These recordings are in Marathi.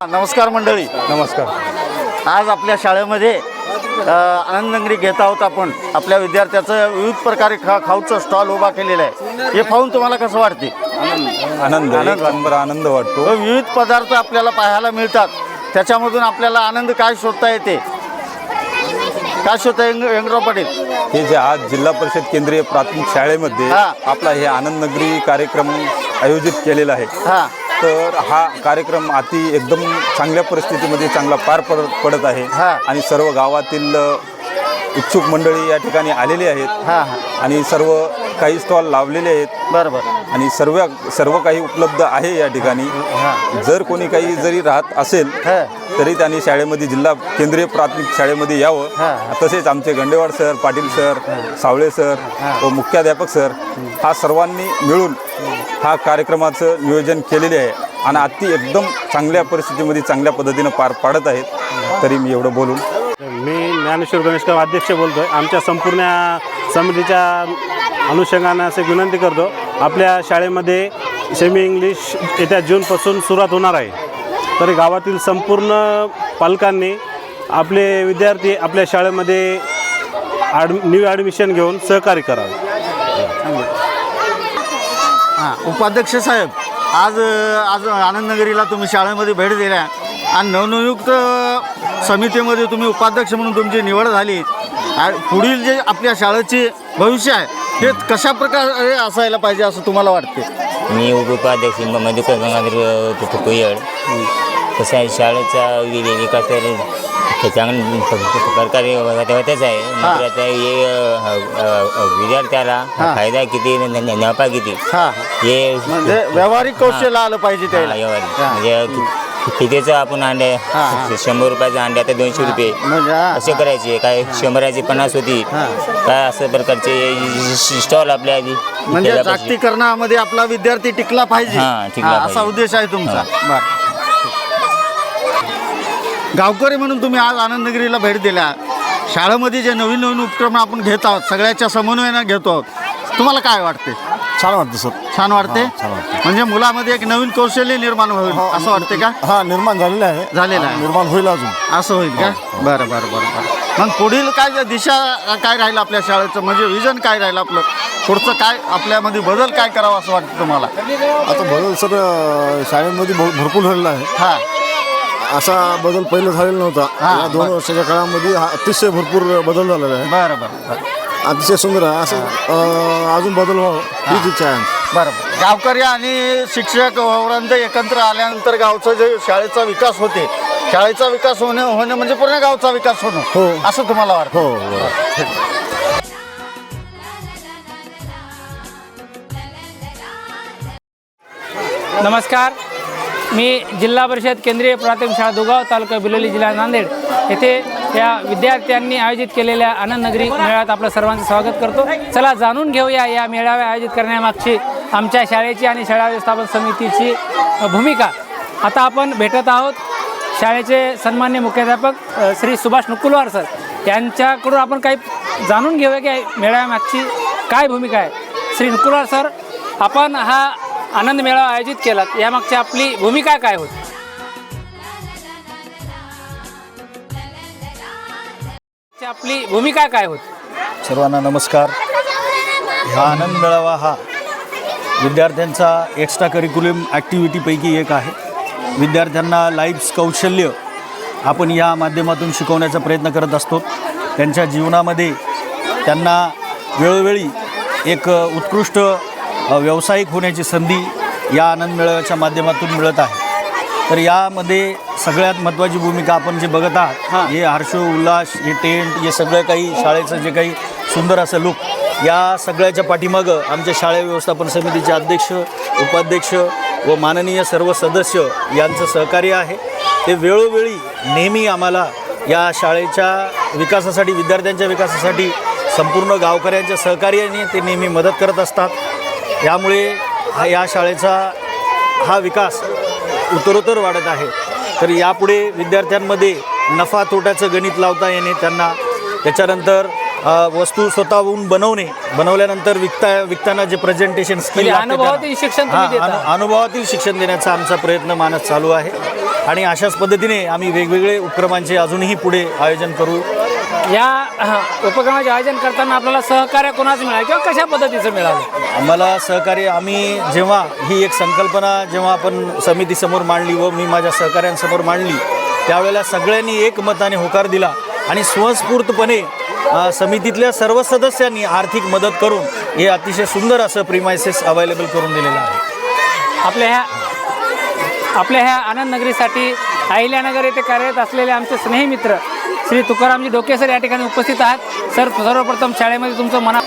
नमस्कार मंडळी. नमस्कार. आज आपल्या शाळेमध्ये आनंदनगरी घेत आहोत. आपण आपल्या विद्यार्थ्याचं विविध प्रकारे खाऊचं स्टॉल उभा केलेला आहे. हे पाहून तुम्हाला कसं वाटते? आनंद वाटतो. विविध पदार्थ आपल्याला पाहायला मिळतात. त्याच्यामधून आपल्याला आनंद काय शोधता येते? काय शोधता यंगराव पाटील? हे जे आज जिल्हा परिषद केंद्रीय प्राथमिक शाळेमध्ये आपला हे आनंदनगरी कार्यक्रम आयोजित केलेला आहे. तर हा कार्यक्रम एकदम चांगल्या परिस्थितीमध्ये चांगला पार पडत आहे आणि सर्व गावातील इच्छुक मंडळी या ठिकाणी आलेले आहेत आणि सर्व काही स्टॉल लावलेले आहेत. बरोबर. आणि सर्व काही उपलब्ध आहे या ठिकाणी. जर कोणी काही जरी राहत असेल तरी त्यांनी शाळेमध्ये जिल्हा केंद्रीय प्राथमिक शाळेमध्ये यावं. तसेच आमचे गंडेवाड सर, पाटील सर, सावळे सर व मुख्याध्यापक सर हा सर्वांनी मिळून हा कार्यक्रमाचं नियोजन केलेले आहे आणि एकदम चांगल्या परिस्थितीमध्ये चांगल्या पद्धतीनं पार पाडत आहेत. तरी मी एवढं बोलून मी ज्ञानेश्वर गणेशकर अध्यक्ष बोलतोय. आमच्या संपूर्ण समितीच्या अनुषंगाने असे विनंती करतो, आपल्या शाळेमध्ये सेमी इंग्लिश येत्या जूनपासून सुरुवात होणार आहे. तरी गावातील संपूर्ण पालकांनी आपले विद्यार्थी आपल्या शाळेमध्ये न्यू ॲडमिशन घेऊन सहकार्य करावे. उपाध्यक्ष साहेब, आज आनंदनगरीला तुम्ही शाळेमध्ये भेट दिल्या आणि नवनियुक्त समितीमध्ये तुम्ही उपाध्यक्ष म्हणून तुमची निवड झाली. पुढील जे आपल्या शाळेचे भविष्य आहे हे कशा प्रकारे असायला पाहिजे असं तुम्हाला वाटते? मी उपाध्यक्ष मधुकर गंगाधर कुयड. कसं आहे, शाळेचा विकास चांगल्या प्रकारे होतच आहे. मात्र आता विद्यार्थ्याला फायदा किती, नफा किती हे म्हणजे व्यावहारिक कौशल्य आलं पाहिजे त्याला. म्हणजे कितीचं आपण अंडे 100 रुपयाचं अंडे आता 200 रुपये असे करायचे. काय 100ची 50 होती काय असं प्रकारचे स्टॉल आपल्या आधी. म्हणजे जागतिकीकरणामध्ये आपला विद्यार्थी टिकला पाहिजे असा उद्देश आहे तुमचा. बरं. गावकरी म्हणून तुम्ही आज आनंदनगरीला भेट दिल्या. शाळेमध्ये जे नवीन नवीन उपक्रम आपण घेत आहोत सगळ्याच्या समन्वयानं घेतो आहोत, तुम्हाला काय वाटते? छान वाटतं सर. छान वाटते. छान वाटतं. म्हणजे मुलामध्ये एक नवीन कौशल्य निर्माण होईल असं वाटते का? हा, निर्माण झालेलं आहे. निर्माण होईल अजून. असं होईल का? बरं बरं बरं बरं. मग पुढील काय दिशा काय राहील आपल्या शाळेचं, म्हणजे विजन काय राहील आपलं पुढचं, काय आपल्यामध्ये बदल काय करावं असं वाटतं तुम्हाला? आता बदल सर शाळेमध्ये भरपूर झालेला आहे. असा बदल पहिलं झालेला नव्हता. या 2 वर्षाच्या काळामध्ये अतिशय भरपूर बदल झालेला आहे. बरं बरं बरं. अतिशय सुंदर आहे. असं अजून बदल व्हावं हीच इच्छा आहे. बरोबर. गावकरी आणि शिक्षक वृंद एकत्र आल्यानंतर गावचा जे शाळेचा विकास होते, शाळेचा विकास होणे म्हणजे पूर्ण गावचा विकास होणं असं तुम्हाला वाटतं? हो. नमस्कार. मी जिल्हा परिषद केंद्रीय प्राथमिक शाळा दुगाव, तालुका बिलोली, जिल्हा नांदेड येथे या विद्यार्थ्यांनी आयोजित केलेल्या आनंदनगरी मेळाव्यात आपलं सर्वांचं स्वागत करतो. चला जाणून घेऊया या मेळाव्या आयोजित करण्यामागची आमच्या शाळेची आणि शाळा व्यवस्थापन समितीची भूमिका. आता आपण भेटत आहोत शाळेचे सन्मान्य मुख्याध्यापक श्री सुभाष नुकुलवार सर. यांच्याकडून आपण काही जाणून घेऊया की मेळाव्यामागची काय भूमिका आहे. श्री नुकुलवार सर, आपण हा आनंद मेळावा आयोजित केला, यामागची आपली भूमिका काय होती? आपली भूमिका काय होती? सर्वांना नमस्कार. हा आनंद मेळावा हा विद्यार्थ्यांचा एक्स्ट्रा करिक्युलम ॲक्टिव्हिटीपैकी एक आहे. विद्यार्थ्यांना लाईफ कौशल्य आपण या माध्यमातून शिकवण्याचा प्रयत्न करत असतो. त्यांच्या जीवनामध्ये त्यांना वेळोवेळी एक उत्कृष्ट व्यावसायिक होण्याची संधी या आनंद मेळाव्याच्या माध्यमातून मिळत आहे. तर यामध्ये सगळ्यात महत्त्वाची भूमिका आपण जे बघत आहात, हे हर्षो उल्हास, हे टेंट, हे सगळं काही शाळेचं जे काही सुंदर असं लुक, या सगळ्याच्या पाठीमागं आमच्या शाळा व्यवस्थापन समितीचे अध्यक्ष, उपाध्यक्ष व माननीय सर्व सदस्य यांचं सहकार्य आहे. ते वेळोवेळी नेहमी आम्हाला या शाळेच्या विकासासाठी, विद्यार्थ्यांच्या विकासासाठी संपूर्ण गावकऱ्यांच्या सहकार्याने ते नेहमी मदत करत असतात. यामुळे या शाळेचा हा विकास उत्तरोत्तर वाढत आहे. तर यापुढे विद्यार्थ्यांमध्ये नफा तोट्याचं गणित लावता येणे, त्यांना त्याच्यानंतर वस्तू स्वतःहून बनवल्यानंतर विकताना जे प्रेझेंटेशन स्किल, अनुभवातील शिक्षण अनुभवातील शिक्षण देण्याचा आमचा प्रयत्न मानस चालू आहे. आणि अशाच पद्धतीने आम्ही वेगवेगळे उपक्रमांचे अजूनही पुढे आयोजन करू. या उपक्रमाचे आयोजन करताना आपल्याला सहकार्य कोणाचं मिळालं किंवा कशा पद्धतीचं मिळालं? आम्हाला सहकार्य आम्ही जेव्हा ही एक संकल्पना जेव्हा आपण समितीसमोर मांडली व मी माझ्या सहकाऱ्यांसमोर मांडली त्यावेळेला सगळ्यांनी एकमताने होकार दिला आणि स्वस्फूर्तपणे समितीतल्या सर्व सदस्यांनी आर्थिक मदत करून हे अतिशय सुंदर असं प्रिमायसेस अवेलेबल करून दिलेलं आहे. आपल्या ह्या आनंद नगरीसाठी अहिल्यानगर येथे कार्यरत असलेले आमचे स्नेही मित्र श्री तुकारामजी डोके सर या ठिकाणी उपस्थित आहात. सर, सर्वप्रथम शाळेमध्ये तुमचं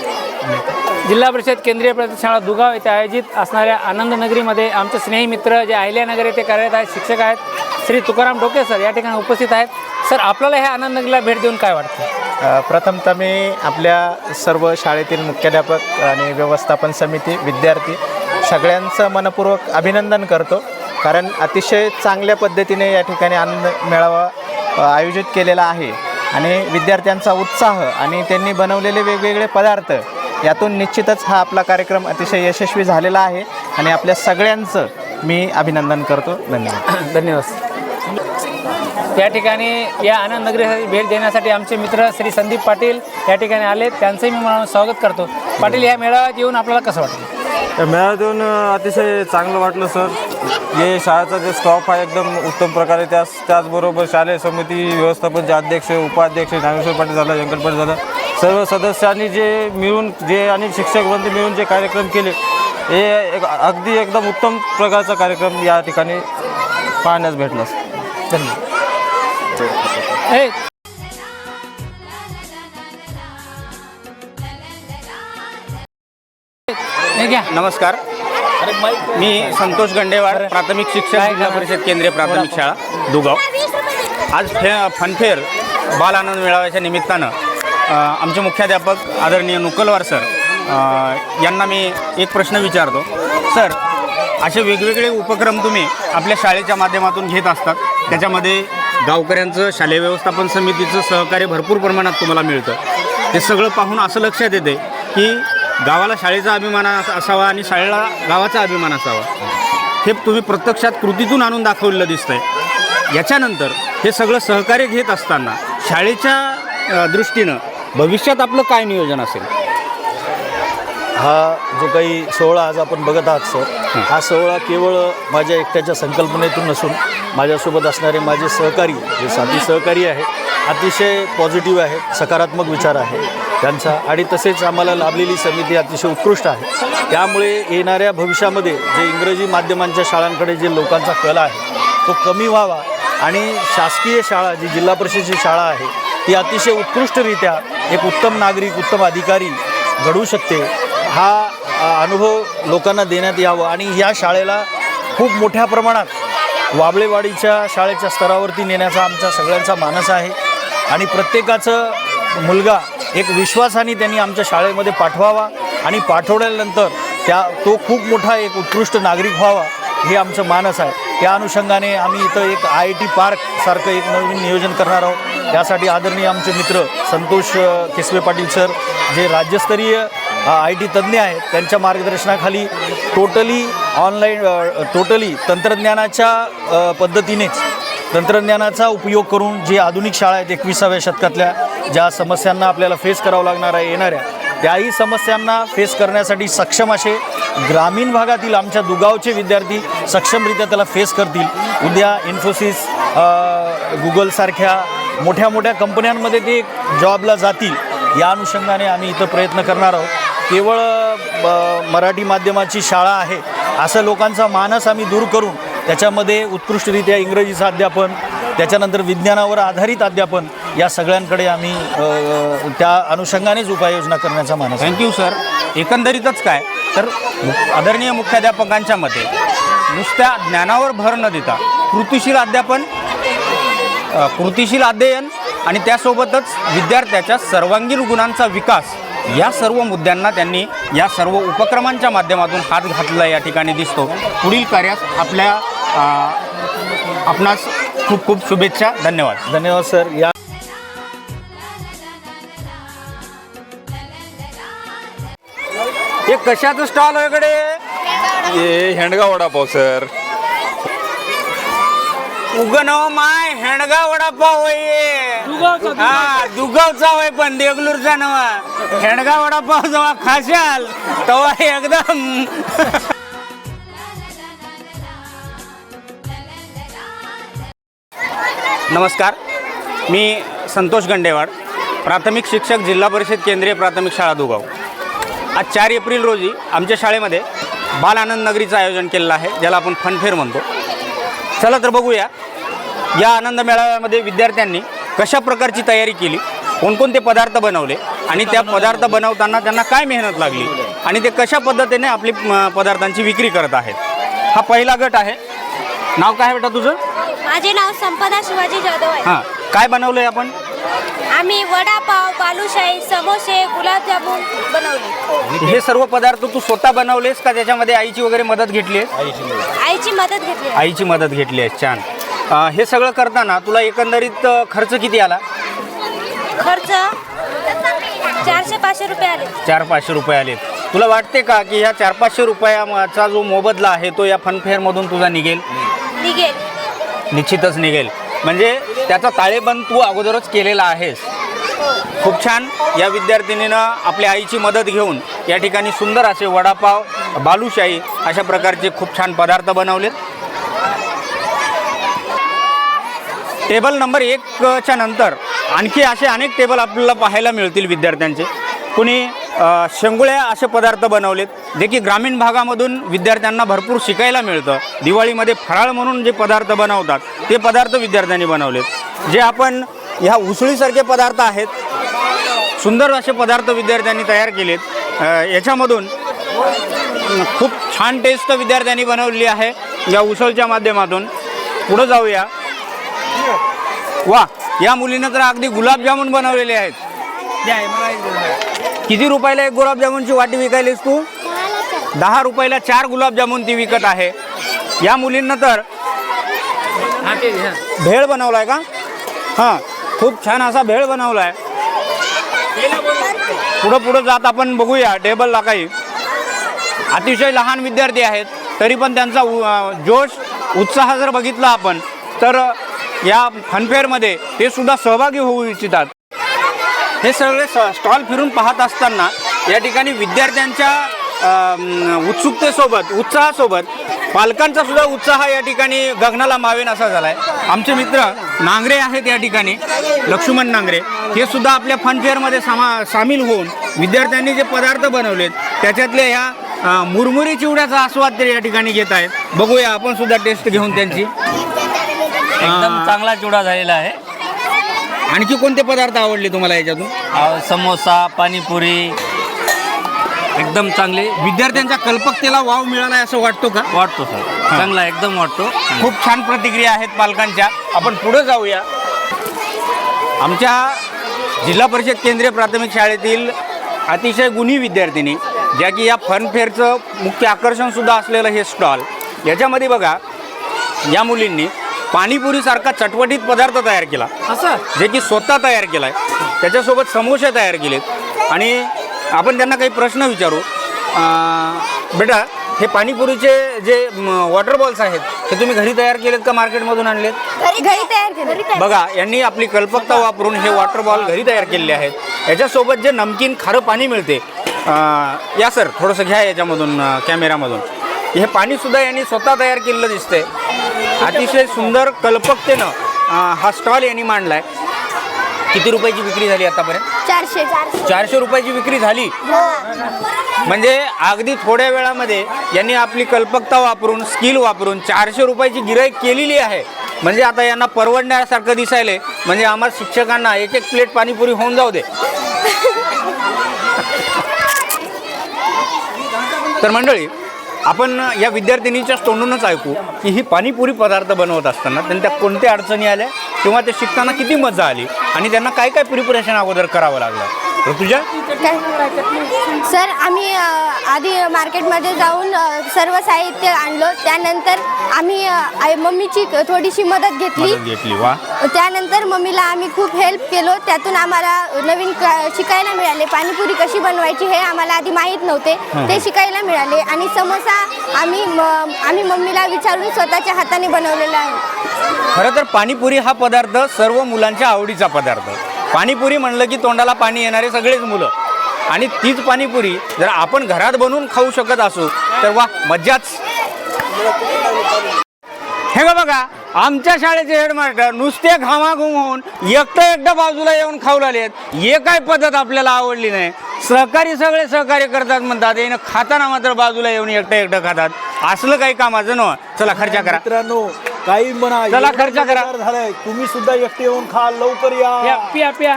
जिल्हा परिषद केंद्रीय प्राथमिक शाळा दुगाव येथे आयोजित असणाऱ्या आनंद नगरीमध्ये आमचे स्नेही मित्र जे अहिल्यानगर येथे कार्यरत आहेत, शिक्षक आहेत, श्री तुकाराम डोके सर या ठिकाणी उपस्थित आहेत. सर, आपल्याला ह्या आनंद नगरीला भेट देऊन काय वाटतं? प्रथमतः मी आपल्या सर्व शाळेतील मुख्याध्यापक आणि व्यवस्थापन समिती, विद्यार्थी सगळ्यांचं मनपूर्वक अभिनंदन करतो. कारण अतिशय चांगल्या पद्धतीने या ठिकाणी आनंद मेळावा आयोजित केलेला आहे आणि विद्यार्थ्यांचा उत्साह आणि त्यांनी बनवलेले वेगवेगळे पदार्थ यातून निश्चितच हा आपला कार्यक्रम अतिशय यशस्वी झालेला आहे आणि आपल्या सगळ्यांचं मी अभिनंदन करतो. धन्यवाद. धन्यवाद. या ठिकाणी या आनंद नगरीसाठी भेट देण्यासाठी आमचे मित्र श्री संदीप पाटील या ठिकाणी आले, त्यांचंही मी म्हणून स्वागत करतो. पाटील, या मेळाव्यात येऊन आपल्याला कसं वाटलं? मेळाव्यात येऊन अतिशय चांगलं वाटलं सर. जे शाळेचा जे स्टॉफ आहे एकदम उत्तम प्रकारे, त्याचबरोबर शालेय समिती व्यवस्थापनचे अध्यक्ष, उपाध्यक्ष ज्ञानेश्वर पाटील झाला, व्यंकट पाटील झाला, सर्व सदस्यांनी जे मिळून आणि शिक्षक वृंद मिळून जे कार्यक्रम केले हे अगदी एकदम उत्तम प्रकारचा कार्यक्रम या ठिकाणी पाहण्यास भेटला. धन्यवाद. नमस्कार, मी संतोष गंडेवाड, प्राथमिक शिक्षक, जिल्हा परिषद केंद्रीय प्राथमिक शाळा दुगाव. आज फनफेअर बाल आनंद मेळाव्याच्या निमित्तानं आमचे मुख्याध्यापक आदरणीय नुकलवार सर यांना मी एक प्रश्न विचारतो. सर, असे वेगवेगळे उपक्रम तुम्ही आपल्या शाळेच्या माध्यमातून घेत असतात, त्याच्यामध्ये गावकऱ्यांचं, शालेय व्यवस्थापन समितीचं सहकार्य भरपूर प्रमाणात तुम्हाला मिळतं. ते सगळं पाहून असं लक्षात येते की गावाला शाळेचा अभिमान असावा आणि शाळेला गावाचा अभिमान असावा. हे तुम्ही प्रत्यक्षात कृतीतून आणून दाखवलेलं दिसतंय. याच्यानंतर हे सगळं सहकार्य घेत असताना शाळेच्या दृष्टीनं भविष्यात आपलं काय नियोजन असेल? हा जो काही सोहळा आज आपण बघत आहात सर, हा सोहळा केवळ माझ्या एकट्याच्या संकल्पनेतून नसून माझ्यासोबत असणारे माझे सहकारी, जे साथी सहकारी आहेत, अतिशय पॉझिटिव्ह आहेत, सकारात्मक विचार आहे त्यांचा, आणि तसेच आम्हाला लाभलेली समिती अतिशय उत्कृष्ट आहे. त्यामुळे येणाऱ्या भविष्यामध्ये जे इंग्रजी माध्यमांच्या शाळांकडे जे लोकांचा कल आहे तो कमी व्हावा आणि शासकीय शाळा, जी जिल्हा परिषदेची शाळा आहे, ती अतिशय उत्कृष्टरित्या एक उत्तम नागरिक, उत्तम अधिकारी घडवू शकते, हा अनुभव लोकांना देण्यात यावं. आणि ह्या शाळेला खूप मोठ्या प्रमाणात वाबळेवाडीच्या शाळेच्या स्तरावरती नेण्याचा आमचा सगळ्यांचा मानस आहे आणि प्रत्येकाचं मुलगा एक विश्वासाने त्यांनी आमच्या शाळेमध्ये पाठवावा आणि पाठवल्यानंतर तो खूप मोठा एक उत्कृष्ट नागरिक व्हावा हे आमचं मानस आहे. त्या अनुषंगाने आम्ही इथं एक IIT पार्कसारखं एक नवीन नियोजन करणार आहोत. त्यासाठी आदरणीय आमचे मित्र संतोष केसवे पाटील सर, जे राज्यस्तरीय IT तज्ज्ञ आहेत, त्यांच्या मार्गदर्शनाखाली टोटली तंत्रज्ञानाच्या पद्धतीनेच, तंत्रज्ञानाचा उपयोग करून जे आधुनिक शाळा आहेत 21व्या शतकातल्या, ज्या समस्यांना आपल्याला फेस करावं लागणार आहे येणाऱ्या, त्याही समस्यांना फेस करण्यासाठी सक्षम असे ग्रामीण भागातील आमच्या दुगावचे विद्यार्थी सक्षमरित्या त्याला फेस करतील. उद्या इन्फोसिस, गुगलसारख्या मोठ्या मोठ्या कंपन्यांमध्ये ते जॉबला जातील. या अनुषंगाने आम्ही इथं प्रयत्न करणार आहोत. केवळ मराठी माध्यमाची शाळा आहे असं लोकांचा मानस आम्ही दूर करून त्याच्यामध्ये उत्कृष्टरित्या इंग्रजीचं अध्यापन, त्याच्यानंतर विज्ञानावर आधारित अध्यापन, या सगळ्यांकडे आम्ही त्या अनुषंगानेच उपाययोजना करण्याचा मानस. Thank you sir. एकंदरीतच काय तर आदरणीय मुख्याध्यापकांच्या मते नुसत्या ज्ञानावर भर न देता कृतीशील अध्ययन आणि त्यासोबतच विद्यार्थ्याच्या सर्वांगीण गुणांचा विकास, या सर्व मुद्द्यांना त्यांनी या सर्व उपक्रमांच्या माध्यमातून हात घातला या ठिकाणी दिसतो. पुढील कार्यात आपणास खूप खूप शुभेच्छा. धन्यवाद. धन्यवाद सर. या हे कशाचं स्टॉल वगैरे? हे हेंडगा वडापाव सर. उगनव माय हेणगा वडापाव होय हा दुगावचा होय पण देगलूरचा नवा हेणगा वडापाव जेव्हा खाशाल तेव्हा एकदम नमस्कार, मी संतोष गंडेवाड, प्राथमिक शिक्षक, जिल्हा परिषद केंद्रीय प्राथमिक शाळा दुगाव. आज 4 एप्रिल रोजी आमच्या शाळेमध्ये बाल आनंद नगरीचं आयोजन केलेलं आहे, ज्याला आपण फनफेअर म्हणतो. चला तर बघूया या आनंद मेळाव्यामध्ये विद्यार्थ्यांनी कशा प्रकारची तयारी केली, कोणकोणते पदार्थ बनवले आणि त्या पदार्थ बनवताना त्यांना काय मेहनत लागली आणि ते कशा पद्धतीने आपली पदार्थांची विक्री करत आहेत. हा पहिला गट आहे. नाव काय बेटा तुझं? माझे नाव संपदा शिवाजी जाधव आहे. हां, काय बनवलं आहे आपण? आम्ही वडापाव, बालुशाही, समोसे, गुलाबजामुन बनवले. हे सर्व पदार्थ तू स्वतः बनवलेस का त्याच्यामध्ये आईची वगैरे मदत घेतली आहे? आईची मदत घेतली. आईची मदत घेतली आहे. छान. हे सगळं करताना तुला एकंदरीत खर्च किती आला? खर्च 400-500 रुपये आले. 400-500 रुपये आले. तुला वाटते का की ह्या 400-500 रुपयाचा जो मोबदला आहे तो या फनफेअरमधून तुझा निघेल? निघेल. निश्चितच निघेल. म्हणजे त्याचा ताळेबंद तू अगोदरच केलेला आहेस. खूप छान. या विद्यार्थिनीनं आपल्या आईची मदत घेऊन या ठिकाणी सुंदर असे वडापाव, बालुशाही अशा प्रकारचे खूप छान पदार्थ बनवलेत. टेबल नंबर 1च्या नंतर आणखी असे अनेक टेबल आपल्याला पाहायला मिळतील विद्यार्थ्यांचे. कुणी शेंगुळ्या असे पदार्थ बनवलेत, जे की ग्रामीण भागामधून विद्यार्थ्यांना भरपूर शिकायला मिळतं. दिवाळीमध्ये फराळ म्हणून जे पदार्थ बनवतात ते पदार्थ विद्यार्थ्यांनी बनवलेत. जे आपण ह्या उसळीसारखे पदार्थ आहेत, सुंदर असे पदार्थ विद्यार्थ्यांनी तयार केलेत. याच्यामधून खूप छान टेस्ट विद्यार्थ्यांनी बनवलेली आहे या उसळच्या माध्यमातून. पुढं जाऊया. वा, या मुलीनं तर अगदी गुलाबजामुन बनवलेले आहेत. किती रुपयाला एक गुलाबजामुनची वाटी विकायलीस तू? 10 रुपयाला 4 गुलाबजामुन ती विकत आहे. या मुलींना तर भेळ बनवलाय का? हां, खूप छान असा भेळ बनवलाय. पुढं जात आपण बघूया टेबलला. काही अतिशय लहान विद्यार्थी आहेत, तरी पण त्यांचा जोश, उत्साह जर बघितला आपण तर या फनफेअरमध्ये ते सुद्धा सहभागी होऊ इच्छितात. हे सगळे स्टॉल फिरून पाहत असताना या ठिकाणी विद्यार्थ्यांच्या उत्सुकतेसोबत, उत्साहासोबत पालकांचा सुद्धा उत्साह या ठिकाणी गगनाला मावेन असा झाला आहे. आमचे मित्र नांगरे आहेत या ठिकाणी, लक्ष्मण नांगरे, हे सुद्धा आपल्या फनफेअरमध्ये सामील होऊन विद्यार्थ्यांनी जे पदार्थ बनवलेत त्याच्यातल्या ह्या मुरमुरी चिवड्याचा आस्वाद ते या ठिकाणी घेत आहेत. बघूया आपण सुद्धा टेस्ट घेऊन त्यांची. एकदम चांगला चिवडा झालेला आहे. आणखी कोणते पदार्थ आवडले तुम्हाला याच्यातून? समोसा, पाणीपुरी एकदम चांगले. विद्यार्थ्यांच्या कल्पकतेला वाव मिळाला असं वाटतो का? वाटतो सर, चांगला एकदम वाटतो. खूप छान प्रतिक्रिया आहेत पालकांच्या. आपण पुढे जाऊया. आमच्या जिल्हा परिषद केंद्रीय प्राथमिक शाळेतील अतिशय गुणी विद्यार्थिनी, ज्या की या फनफेअरचं मुख्य आकर्षणसुद्धा असलेलं हे स्टॉल, याच्यामध्ये बघा या मुलींनी पाणीपुरीसारखा चटपटीत पदार्थ तयार केला, असं जे की स्वतः तयार केला आहे. त्याच्यासोबत समोसे तयार केलेत आणि आपण त्यांना काही प्रश्न विचारू. बेटा, हे पाणीपुरीचे जे वॉटर बॉल्स आहेत ते तुम्ही घरी तयार केलेत का मार्केटमधून आणलेत? घरी तयार केले. बघा, यांनी आपली कल्पकता वापरून हे वॉटर बॉल घरी तयार केलेले आहेत. याच्यासोबत जे नमकीन खारं पाणी मिळते, या सर थोडंसं घ्या याच्यामधून, कॅमेरामधून. हे पाणीसुद्धा यांनी स्वतः तयार केलेलं दिसतंय. अतिशय सुंदर कल्पकतेनं हा स्टॉल यांनी मांडला आहे. किती रुपयाची विक्री झाली आतापर्यंत? 400 रुपयाची विक्री झाली. म्हणजे अगदी थोड्या वेळामध्ये यांनी आपली कल्पकता वापरून, स्किल वापरून 400 रुपयाची गिऱ्हाईक केलेली आहे. म्हणजे आता यांना परवडण्यासारखं दिसायले. म्हणजे आम्हाला शिक्षकांना एक प्लेट पाणीपुरी होऊन जाऊ दे. तर मंडळी, आपण या विद्यार्थिनीच्या तोंडूनच ऐकू की ही पाणीपुरी पदार्थ बनवत असताना त्यांच्या कोणत्या अडचणी आल्या किंवा ते शिकताना किती मजा आली आणि त्यांना काय काय प्रिपरेशन अगोदर करावं लागलं. ऋतुजा? सर, आम्ही आधी मार्केटमध्ये जाऊन सर्व साहित्य आणलं. त्यानंतर आम्ही मम्मीची थोडीशी मदत घेतली. वा. त्यानंतर मम्मीला आम्ही खूप हेल्प केलो. त्यातून आम्हाला नवीन शिकायला मिळाले. पाणीपुरी कशी बनवायची हे आम्हाला आधी माहीत नव्हते, ते शिकायला मिळाले. आणि समोसा आम्ही मम्मीला विचारून स्वतःच्या हाताने बनवलेला आहे. खरं तर पाणीपुरी हा पदार्थ सर्व मुलांच्या आवडीचा पदार्थ. पाणीपुरी म्हणलं की तोंडाला पाणी येणारे सगळेच मुलं, आणि तीच पाणीपुरी जर आपण घरात बनवून खाऊ शकत असू तर वा, मज्जाच. हे बघा, आमच्या शाळेचे हेडमास्टर नुसते घामाघूम होऊन एकटं बाजूला येऊन खाऊ लागलेत. हे काय पद्धत आपल्याला आवडली नाही. सगळे सहकार्य करतात म्हणतात, यानं खाताना मात्र बाजूला येऊन एकटं खातात. असलं काही कामाचं न. चला खर्च करा मित्रांनो, काही म्हणा, चला खर्च करा. झालाय, तुम्ही सुद्धा एकटे येऊन खा, लवकर या. प्या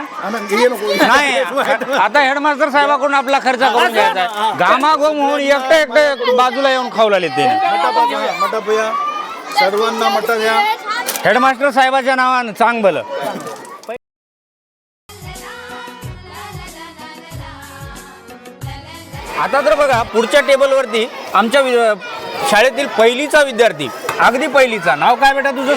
नाही, आता हेडमास्टर साहेबाकडून आपला खर्च करून घ्यायचा आहे. घामाघूम होऊन एकटं बाजूला येऊन खाऊ लागले ते. मटापया सर्वांना मटा द्या. हेडमास्टर साहेबाच्या नावानं चांग भलं. आता तर बघा, पुढच्या टेबलवरती आमच्या शाळेतील पहिलीचा विद्यार्थी, अगदी पहिलीचा. नाव काय बेटा तुझं?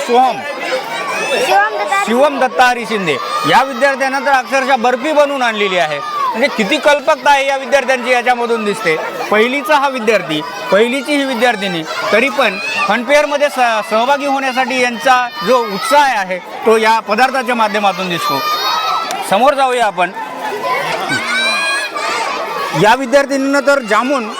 शिवम दत्ता हरी शिंदे. या विद्यार्थ्यांना तर अक्षरशः बर्फी बनवून आणलेली आहे. म्हणजे किती कल्पकता आहे या विद्यार्थ्यांची याच्यामधून दिसते. पहिलीचा हा विद्यार्थी, पहिलीची ही विद्यार्थिनी, तरी पण फनफेअरमध्ये सहभागी होण्यासाठी यांचा जो उत्साह आहे तो या पदार्थाच्या माध्यमातून दिसतो. समोर जाऊया आपण. या विद्यार्थिनींना तर जामून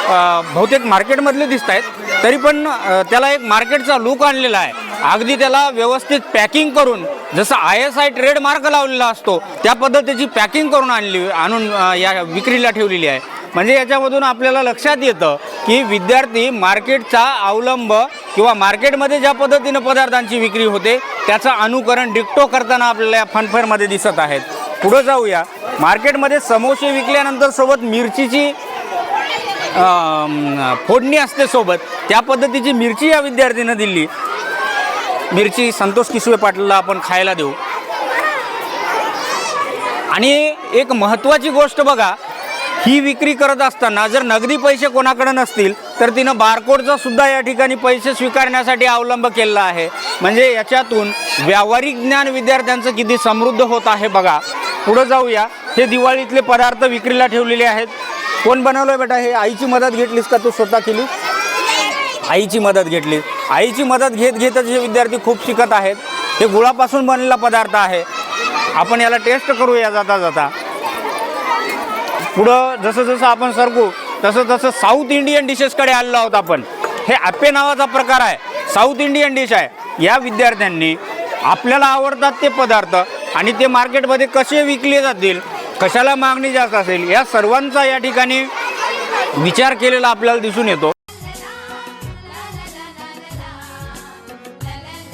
बहुतेक मार्केटमधले दिसत आहेत, तरी पण त्याला एक मार्केटचा लुक आणलेला आहे. अगदी त्याला व्यवस्थित पॅकिंग करून, जसं ISI ट्रेडमार्क लावलेला असतो त्या पद्धतीची पॅकिंग करून आणून या विक्रीला ठेवलेली आहे. म्हणजे याच्यामधून आपल्याला लक्षात येतं की विद्यार्थी मार्केटचा अवलंब किंवा मार्केटमध्ये ज्या पद्धतीनं पदार्थांची विक्री होते त्याचं अनुकरण डिक्टो करताना आपल्याला या फनफेअरमध्ये दिसत आहेत. पुढं जाऊया. मार्केटमध्ये समोसे विकल्यानंतर सोबत मिरचीची फोडणी असते सोबत, त्या पद्धतीची मिरची या विद्यार्थीनं दिली. मिरची संतोष किसवे पाटलाला आपण खायला देऊ. आणि एक महत्त्वाची गोष्ट बघा, ही विक्री करत असताना जर नगदी पैसे कोणाकडे नसतील तर तिनं बारकोडचा सुद्धा या ठिकाणी पैसे स्वीकारण्यासाठी अवलंब केलेला आहे. म्हणजे याच्यातून व्यावहारिक ज्ञान विद्यार्थ्यांचं किती समृद्ध होत आहे बघा. पुढं जाऊया. हे दिवाळीतले पदार्थ विक्रीला ठेवलेले आहेत. कोण बनवलं बेटा हे? आईची मदत घेतलीस का तू स्वतः केली? आईची मदत घेतली. आईची मदत घेतच हे विद्यार्थी खूप शिकत आहेत. हे गुळापासून बनलेला पदार्थ आहे. आपण याला टेस्ट करूया जाता जाता. पुढं जसं आपण सरकू तसं साऊथ इंडियन डिशेसकडे आलेलो आहोत आपण. हे आप्पे नावाचा प्रकार आहे, साऊथ इंडियन डिश आहे. या विद्यार्थ्यांनी आपल्याला आवडतात ते पदार्थ आणि ते मार्केटमध्ये कसे विकले जातील, कशाला मागणी जास्त असेल, या सर्वांचा या ठिकाणी विचार केलेला आपल्याला दिसून येतो.